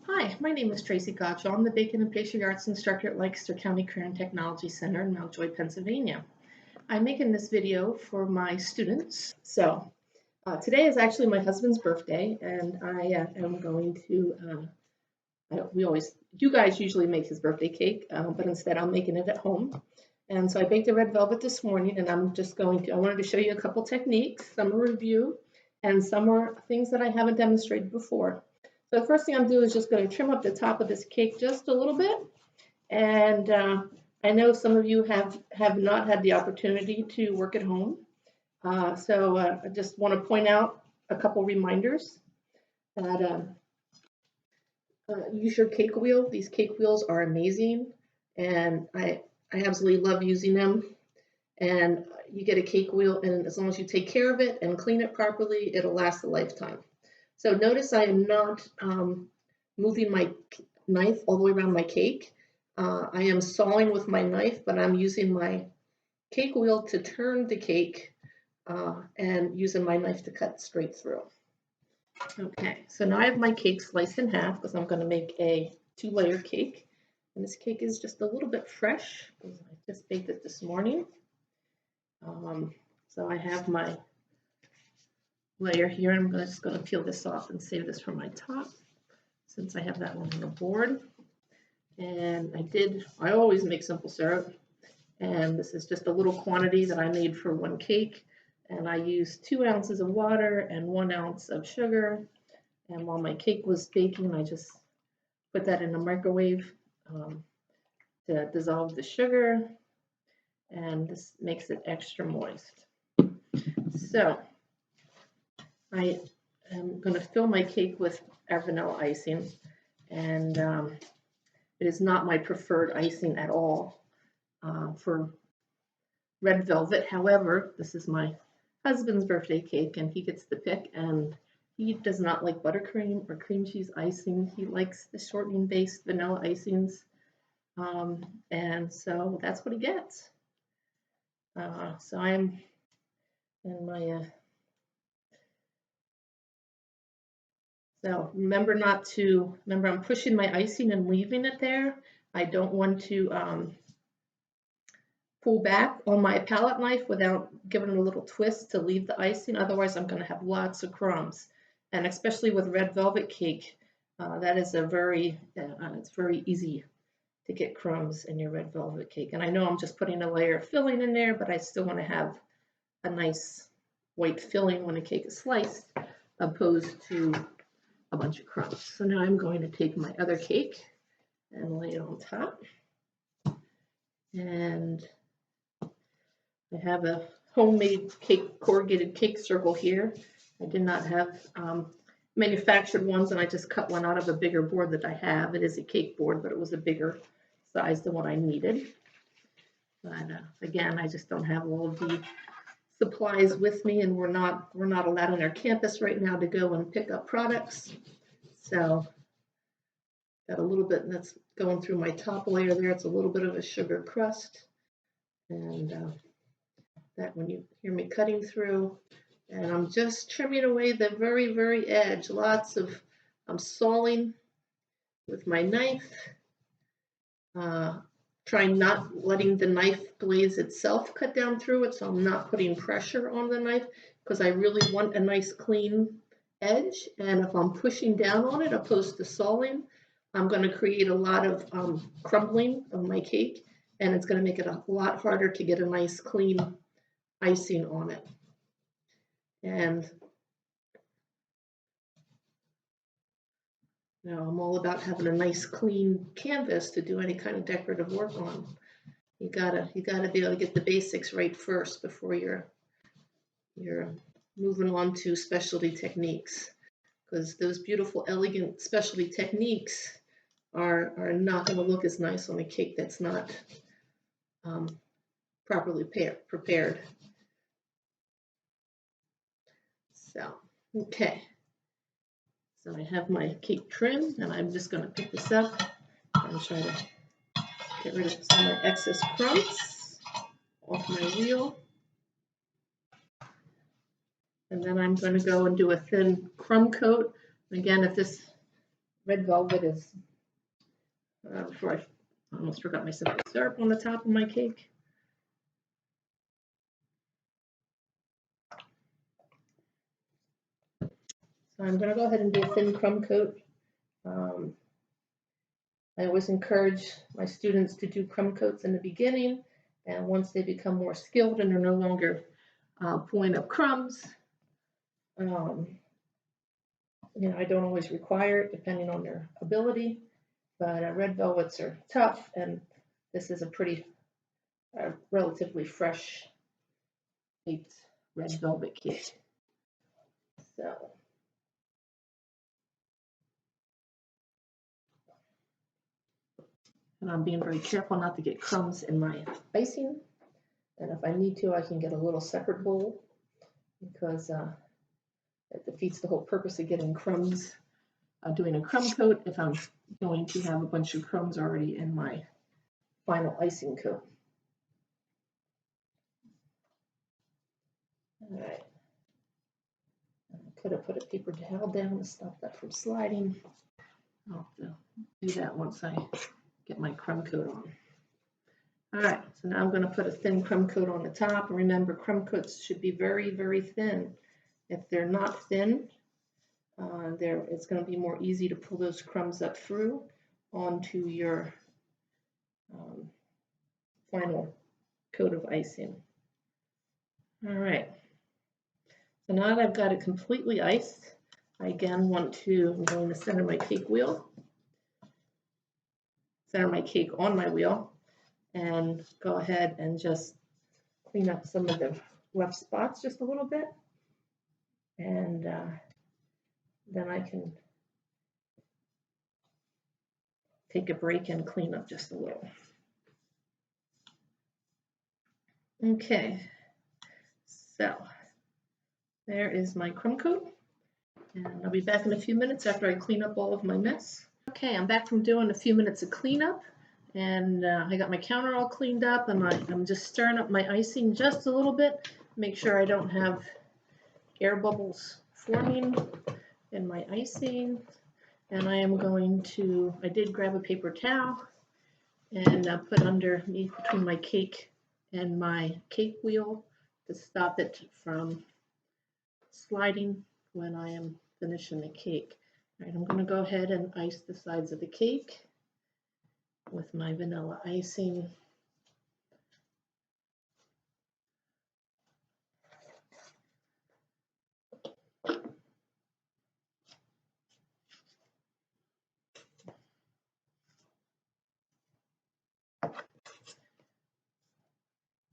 Hi, my name is Tracie Gotshall. I'm the Baking and Pastry Arts Instructor at Lancaster County Career and Technology Center in Mountjoy, Pennsylvania. I'm making this video for my students. Today is actually my husband's birthday, and I am going to, you guys usually make his birthday cake, but instead I'm making it at home. And so I baked a red velvet this morning, and I wanted to show you a couple techniques, some are review, and some are things that I haven't demonstrated before. So the first thing I'm doing is just going to trim up the top of this cake just a little bit. And I know some of you have not had the opportunity to work at home. I just want to point out a couple reminders that use your cake wheel. These cake wheels are amazing, and I absolutely love using them. And you get a cake wheel, and as long as you take care of it and clean it properly, it'll last a lifetime. So notice I am not moving my knife all the way around my cake. I am sawing with my knife, but I'm using my cake wheel to turn the cake and using my knife to cut straight through. Okay, so now I have my cake sliced in half because I'm going to make a 2-layer cake. And this cake is just a little bit fresh because I just baked it this morning. So I have my layer here. I'm just going to peel this off and save this for my top since I have that one on the board. And I always make simple syrup, and this is just a little quantity that I made for one cake, and I used 2 ounces of water and 1 ounce of sugar. And while my cake was baking, I just put that in the microwave to dissolve the sugar, and this makes it extra moist. So I am going to fill my cake with our vanilla icing, and it is not my preferred icing at all for red velvet. However, this is my husband's birthday cake, and he gets to pick, and he does not like buttercream or cream cheese icing. He likes the shortening-based vanilla icings, and so that's what he gets. So I'm in my So remember I'm pushing my icing and leaving it there. I don't want to pull back on my palette knife without giving it a little twist to leave the icing. Otherwise, I'm going to have lots of crumbs. And especially with red velvet cake, that is it's very easy to get crumbs in your red velvet cake. And I know I'm just putting a layer of filling in there, but I still want to have a nice white filling when the cake is sliced, opposed to a bunch of crumbs. So now I'm going to take my other cake and lay it on top. And I have a homemade corrugated cake circle here. I did not have manufactured ones, and I just cut one out of a bigger board that I have. It is a cake board, but it was a bigger size than what I needed. But again, I just don't have all of the supplies with me, and we're not allowed on our campus right now to go and pick up products. So got a little bit that's going through my top layer there. It's a little bit of a sugar crust, and that when you hear me cutting through, and I'm just trimming away the very, very edge. I'm sawing with my knife, trying not letting the knife glaze itself cut down through it, so I'm not putting pressure on the knife because I really want a nice clean edge. And if I'm pushing down on it opposed to sawing, I'm going to create a lot of crumbling of my cake, and it's going to make it a lot harder to get a nice clean icing on it. And now I'm all about having a nice clean canvas to do any kind of decorative work on. You gotta be able to get the basics right first before you're moving on to specialty techniques, because those beautiful, elegant specialty techniques are not going to look as nice on a cake that's not properly prepared. So, okay. So I have my cake trimmed, and I'm just going to pick this up and try to get rid of some of my excess crumbs off my wheel. And then I'm going to go and do a thin crumb coat. Again, if this red velvet is, before I almost forgot my simple syrup on the top of my cake. So I'm going to go ahead and do a thin crumb coat. I always encourage my students to do crumb coats in the beginning, and once they become more skilled and they're no longer pulling up crumbs, you know, I don't always require it depending on their ability, but red velvets are tough, and this is a pretty relatively fresh baked red velvet cake. So and I'm being very careful not to get crumbs in my icing. And if I need to, I can get a little separate bowl, because it defeats the whole purpose of getting crumbs, doing a crumb coat, if I'm going to have a bunch of crumbs already in my final icing coat. All right. I could have put a paper towel down to stop that from sliding. I'll have to do that once I get my crumb coat on. All right, so now I'm going to put a thin crumb coat on the top. And remember, crumb coats should be very, very thin. If they're not thin, it's going to be more easy to pull those crumbs up through onto your final coat of icing. All right, so now that I've got it completely iced, I again I'm going to center my cake wheel, center my cake on my wheel, and go ahead and just clean up some of the rough spots just a little bit. And then I can take a break and clean up just a little. Okay, so there is my crumb coat, and I'll be back in a few minutes after I clean up all of my mess. Okay, I'm back from doing a few minutes of cleanup, and I got my counter all cleaned up, and I'm just stirring up my icing just a little bit, make sure I don't have air bubbles forming in my icing. And I am going to, I did grab a paper towel and put underneath between my cake and my cake wheel to stop it from sliding when I am finishing the cake. All right, I'm going to go ahead and ice the sides of the cake with my vanilla icing.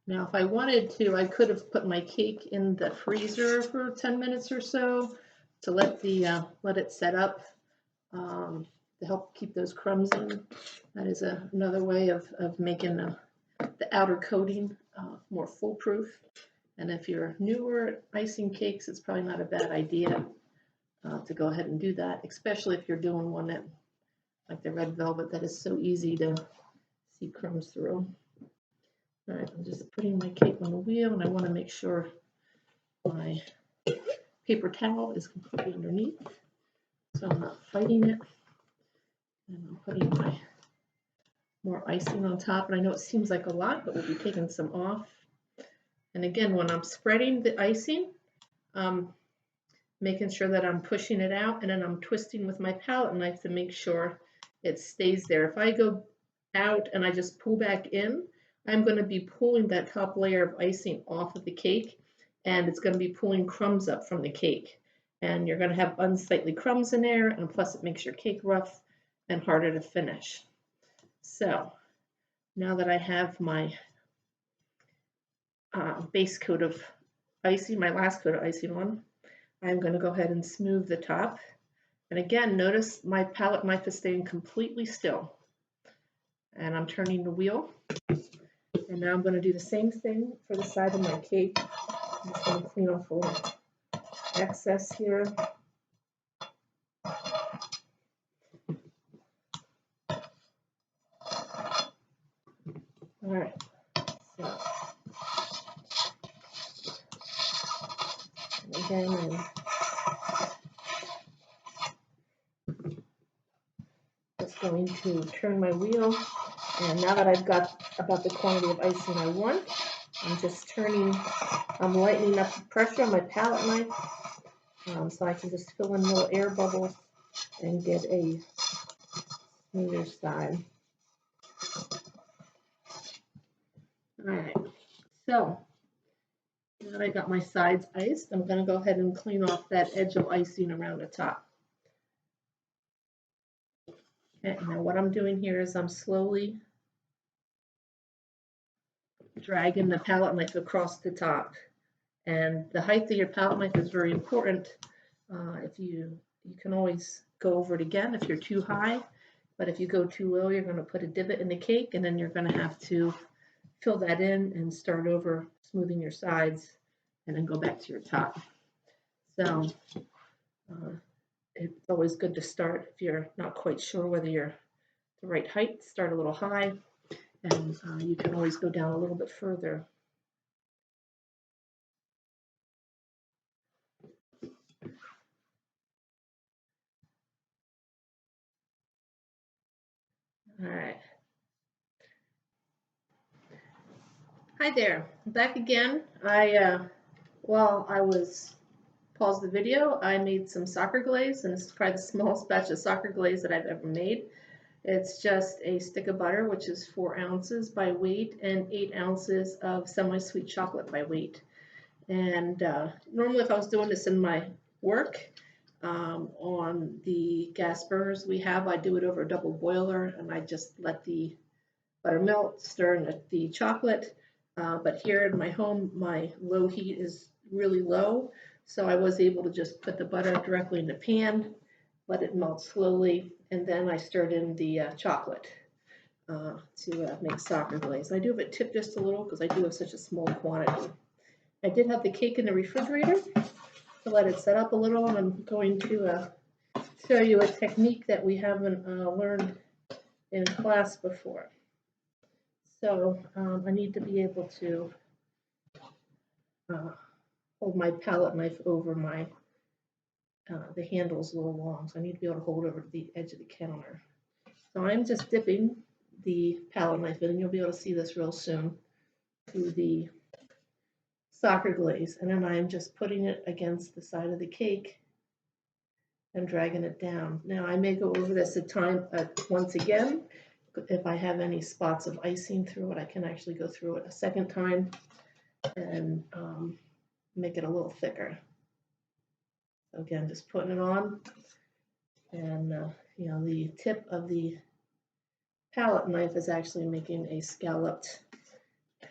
Now, if I wanted to, I could have put my cake in the freezer for 10 minutes or so to let it set up to help keep those crumbs in. That is another way of making the outer coating more foolproof. And if you're newer at icing cakes, it's probably not a bad idea to go ahead and do that, especially if you're doing one that, like the red velvet, that is so easy to see crumbs through. All right, I'm just putting my cake on the wheel, and I want to make sure my paper towel is completely underneath, so I'm not fighting it. And I'm putting my more icing on top, and I know it seems like a lot, but we'll be taking some off. And again, when I'm spreading the icing, making sure that I'm pushing it out, and then I'm twisting with my palette knife to make sure it stays there. If I go out and I just pull back in, I'm going to be pulling that top layer of icing off of the cake, and it's going to be pulling crumbs up from the cake. And you're going to have unsightly crumbs in there, and plus it makes your cake rough and harder to finish. So now that I have my base coat of icing, my last coat of icing on, I'm going to go ahead and smooth the top. And again, notice my palette knife is staying completely still. And I'm turning the wheel. And now I'm going to do the same thing for the side of my cake. I'm just going to clean off a little excess here. All right. So, and again, just going to turn my wheel, and now that I've got about the quantity of icing I want, I'm just I'm lightening up the pressure on my palette knife so I can just fill in little air bubbles and get a smoother side. Alright, so now that I got my sides iced, I'm going to go ahead and clean off that edge of icing around the top. Okay, now what I'm doing here is I'm slowly dragging the palette knife across the top. And the height of your palette knife is very important. If you can always go over it again if you're too high, but if you go too low, you're going to put a divot in the cake, and then you're going to have to fill that in and start over smoothing your sides and then go back to your top. So it's always good to start if you're not quite sure whether you're the right height. Start a little high, and you can always go down a little bit further. All right. Hi there, I'm back again. While I was paused the video, I made some sacher glaze, and this is probably the smallest batch of sacher glaze that I've ever made. It's just a stick of butter, which is 4 ounces by weight, and 8 ounces of semi-sweet chocolate by weight. And normally if I was doing this in my work on the gas burners we have, I do it over a double boiler, and I just let the butter melt, stir in the chocolate. But here in my home, my low heat is really low, so I was able to just put the butter directly in the pan, let it melt slowly, and then I stirred in the chocolate to make sacher glaze. I do have it tipped just a little because I do have such a small quantity. I did have the cake in the refrigerator to let it set up a little, and I'm going to show you a technique that we haven't learned in class before. So I need to be able to hold my palette knife over my, the handle's a little long, so I need to be able to hold it over to the edge of the counter. So I'm just dipping the palette knife in, and you'll be able to see this real soon, to the sacher glaze, and then I'm just putting it against the side of the cake and dragging it down. Now I may go over this once again. If I have any spots of icing through it, I can actually go through it a second time and make it a little thicker. So again, just putting it on, and you know, the tip of the palette knife is actually making a scalloped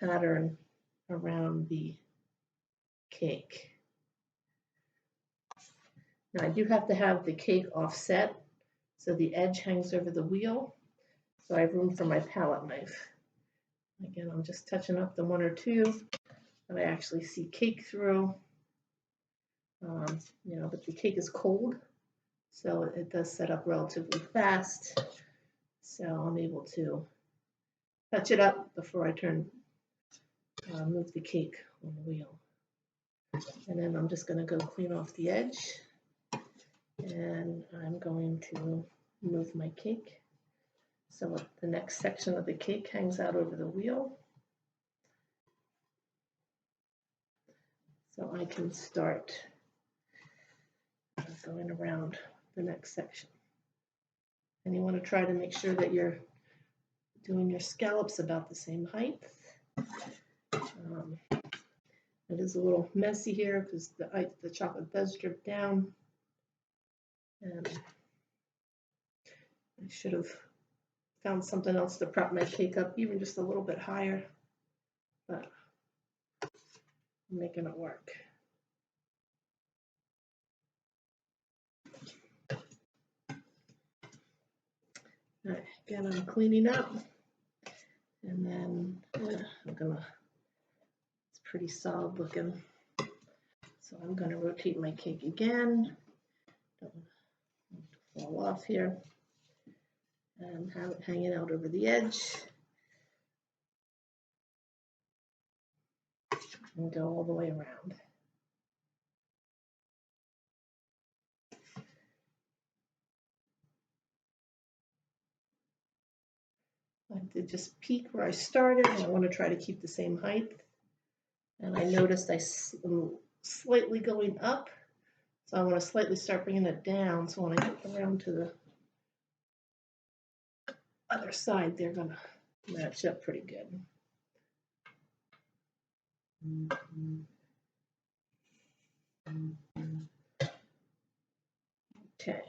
pattern around the cake. Now I do have to have the cake offset so the edge hangs over the wheel, so I have room for my palette knife. Again, I'm just touching up the 1 or 2 that I actually see cake through. You know, but the cake is cold, so it does set up relatively fast. So I'm able to touch it up before I move the cake on the wheel. And then I'm just going to go clean off the edge, and I'm going to move my cake so the next section of the cake hangs out over the wheel. So I can start going around the next section. And you want to try to make sure that you're doing your scallops about the same height. It is a little messy here because the chocolate does drip down. And I should have found something else to prop my cake up even just a little bit higher, but I'm making it work. All right, again, I'm cleaning up, and then it's pretty solid looking, so I'm gonna rotate my cake again. Don't want it to fall off here, and have it hanging out over the edge, and go all the way around. I did just peek where I started, and I want to try to keep the same height. And I noticed I'm slightly going up, so I want to slightly start bringing it down, so when I get around to the other side, they're going to match up pretty good. Okay.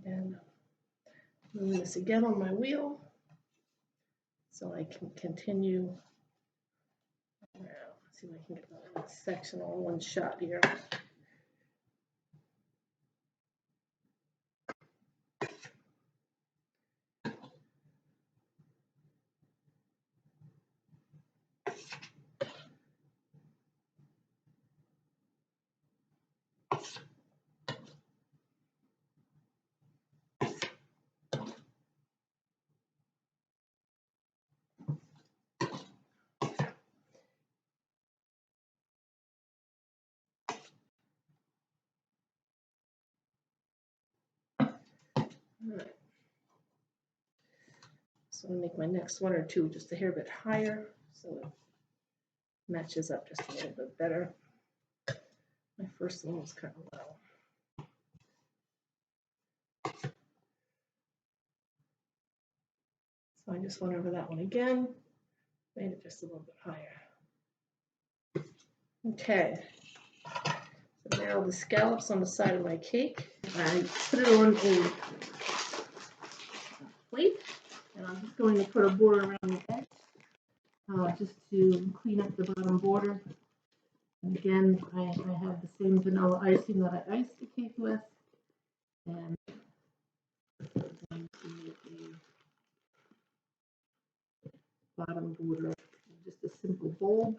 And moving this again on my wheel so I can continue around. Let's see if I can get that section all in one shot here. All right. So I'm going to make my next one or two just a hair bit higher so it matches up just a little bit better. My first one was kind of low. So I just went over that one again, made it just a little bit higher. Okay, so now the scallops on the side of my cake. I put it on a plate, and I'm just going to put a border around the edge, just to clean up the bottom border. And again, I have the same vanilla icing that I iced the cake with, and I'm going to make a bottom border, just a simple bulb.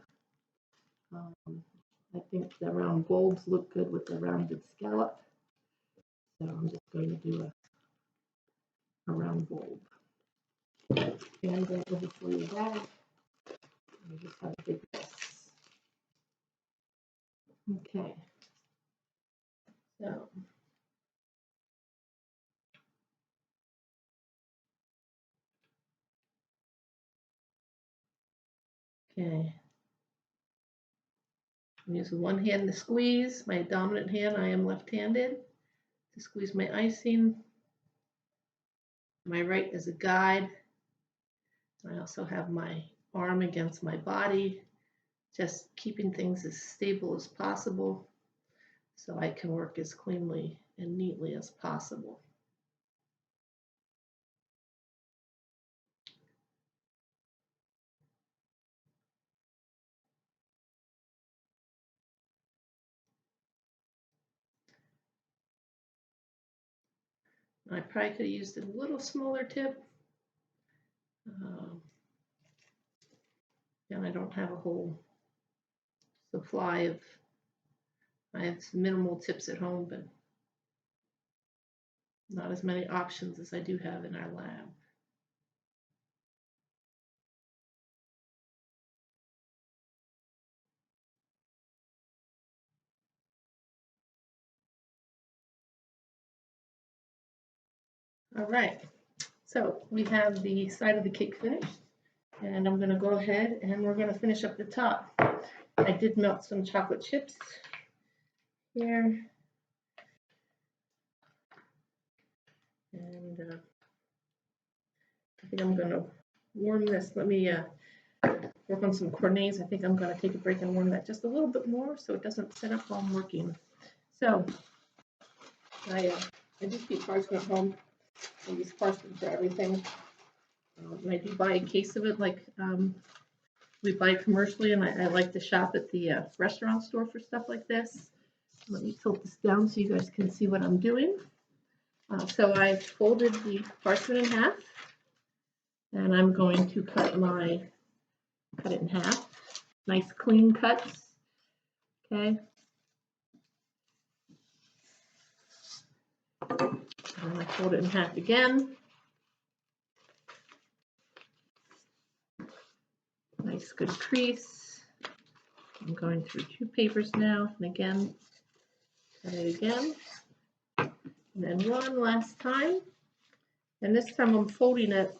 I think the round bulbs look good with the rounded scallop, so I'm just going to do a round bulb. And I'm going to overflow your bag. I just have a big mess. Okay. So. Okay. I'm using one hand to squeeze, my dominant hand, I am left-handed, to squeeze my icing. My right is a guide. I also have my arm against my body, just keeping things as stable as possible so I can work as cleanly and neatly as possible. I probably could have used a little smaller tip. And I don't have a whole supply of, I have some minimal tips at home, but not as many options as I do have in our lab. All right, so we have the side of the cake finished, and I'm going to go ahead and we're going to finish up the top. I did melt some chocolate chips here, and I think I'm going to warm this. Let me work on some cornets. I think I'm going to take a break and warm that just a little bit more so it doesn't set up while I'm working. So I do keep parchment at home. I use parchment for everything. And I do buy a case of it, like we buy commercially, and I like to shop at the restaurant store for stuff like this. Let me tilt this down so you guys can see what I'm doing. So I folded the parchment in half, and I'm going to cut it in half. Nice clean cuts. Okay. And I fold it in half again. nice good crease. I'm going through 2 papers now, and again, cut it again, and then one last time, and this time I'm folding it.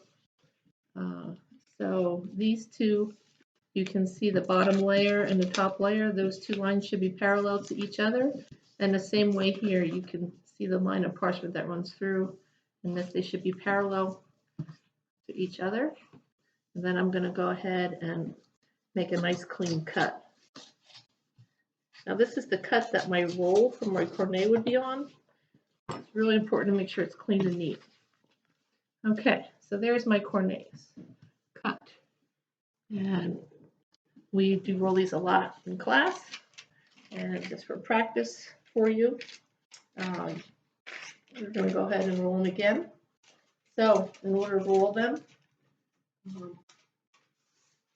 So these two, you can see the bottom layer and the top layer, those 2 lines should be parallel to each other. And the same way here, you can see the line of parchment that runs through, and that they should be parallel to each other. And then I'm going to go ahead and make a nice clean cut. Now this is the cut that my roll from my cornet would be on. It's really important to make sure it's clean and neat. Okay, so there's my cornets cut. And we do roll these a lot in class. And just for practice for you, we're going to go ahead and roll them again. So in order to roll them,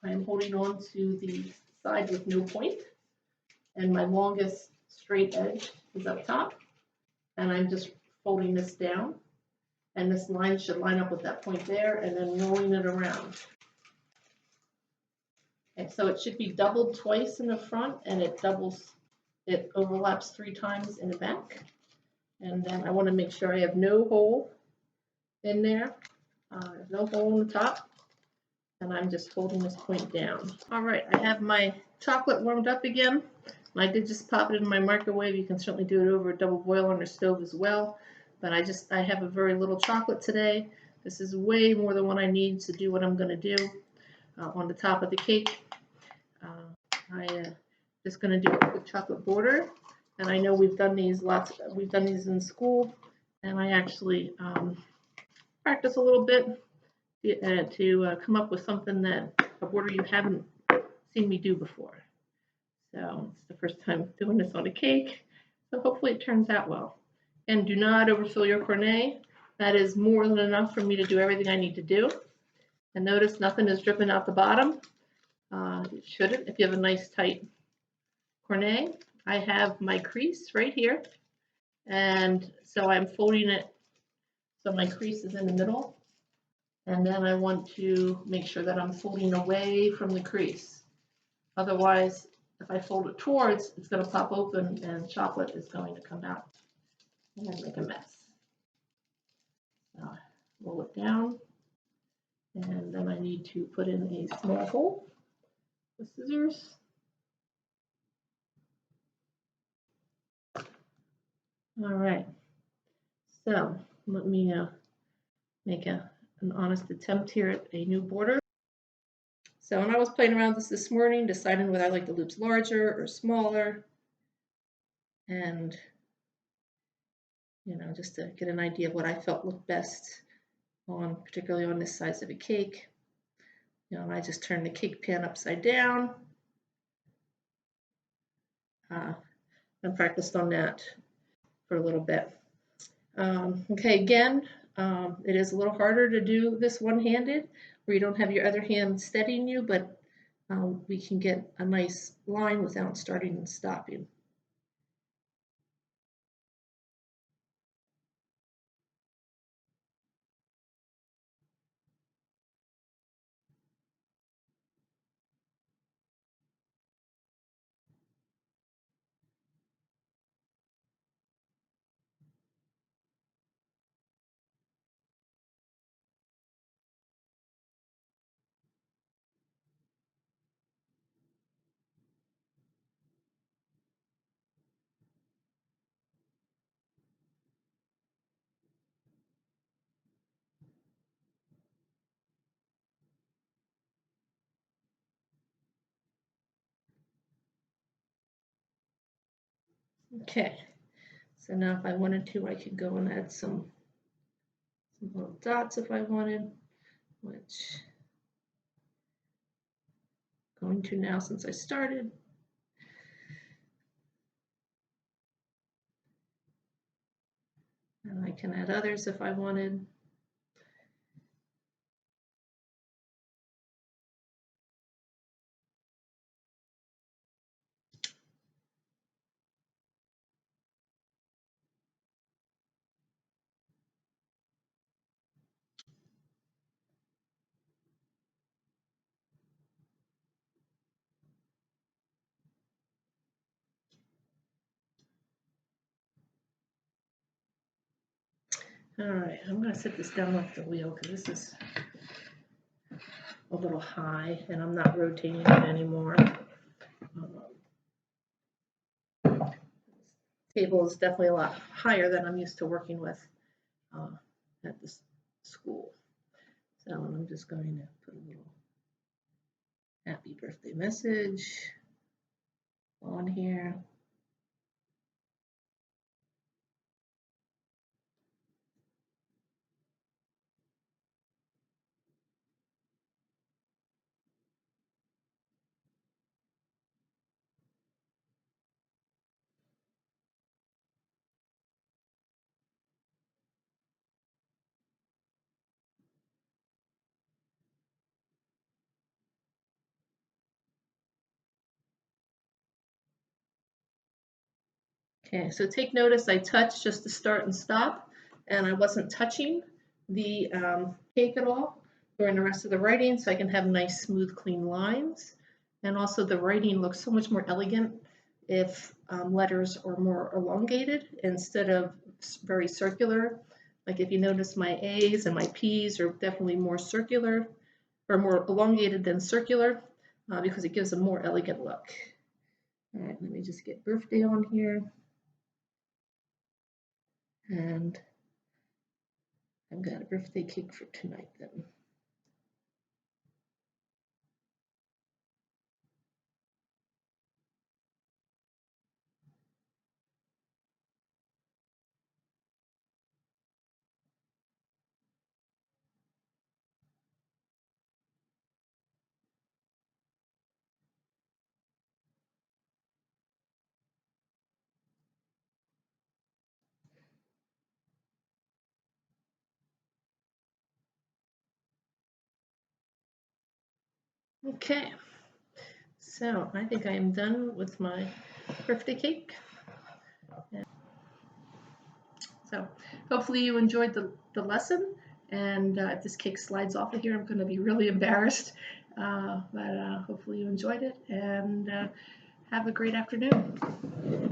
I am holding on to the side with no point, and my longest straight edge is up top, and I'm just folding this down, and this line should line up with that point there, and then rolling it around. Okay, so it should be doubled twice in the front, and it overlaps 3 times in the back. And then I want to make sure I have no hole in there, no hole in the top, and I'm just folding this point down. All right, I have my chocolate warmed up again. I did just pop it in my microwave. You can certainly do it over a double boil on your stove as well, but I have a very little chocolate today. This is way more than what I need to do what I'm going to do on the top of the cake. I'm just going to do a quick chocolate border. And I know we've done these in school, and I actually practice a little bit to come up with something a border you haven't seen me do before. So it's the first time doing this on a cake, so hopefully it turns out well. And do not overfill your cornet. That is more than enough for me to do everything I need to do. And notice nothing is dripping out the bottom. It shouldn't if you have a nice tight cornet. I have my crease right here, and so I'm folding it so my crease is in the middle, and then I want to make sure that I'm folding away from the crease. Otherwise, if I fold it towards, it's going to pop open and chocolate is going to come out and make a mess. So roll it down, and then I need to put in a small hole with scissors. All right, so let me make an honest attempt here at a new border. So when I was playing around with this morning, deciding whether I like the loops larger or smaller, and just to get an idea of what I felt looked best particularly on this size of a cake. And I just turned the cake pan upside down and practiced on that for a little bit. Okay, again, it is a little harder to do this one-handed where you don't have your other hand steadying you, but we can get a nice line without starting and stopping. Okay, so now if I wanted to, I could go and add some little dots if I wanted, which I'm going to now since I started. And I can add others if I wanted. All right, I'm going to set this down off the wheel because this is a little high and I'm not rotating it anymore. Table is definitely a lot higher than I'm used to working with at this school. So I'm just going to put a little happy birthday message on here. Okay, so take notice I touched just to start and stop, and I wasn't touching the cake at all during the rest of the writing, so I can have nice, smooth, clean lines. And also the writing looks so much more elegant if letters are more elongated instead of very circular. Like if you notice my A's and my P's are definitely more circular, or more elongated than circular, because it gives a more elegant look. All right, let me just get birthday on here. And I've got a birthday cake for tonight then. Okay, so I think I am done with my birthday cake. So hopefully you enjoyed the lesson, and if this cake slides off of here, I'm going to be really embarrassed, but hopefully you enjoyed it, and have a great afternoon.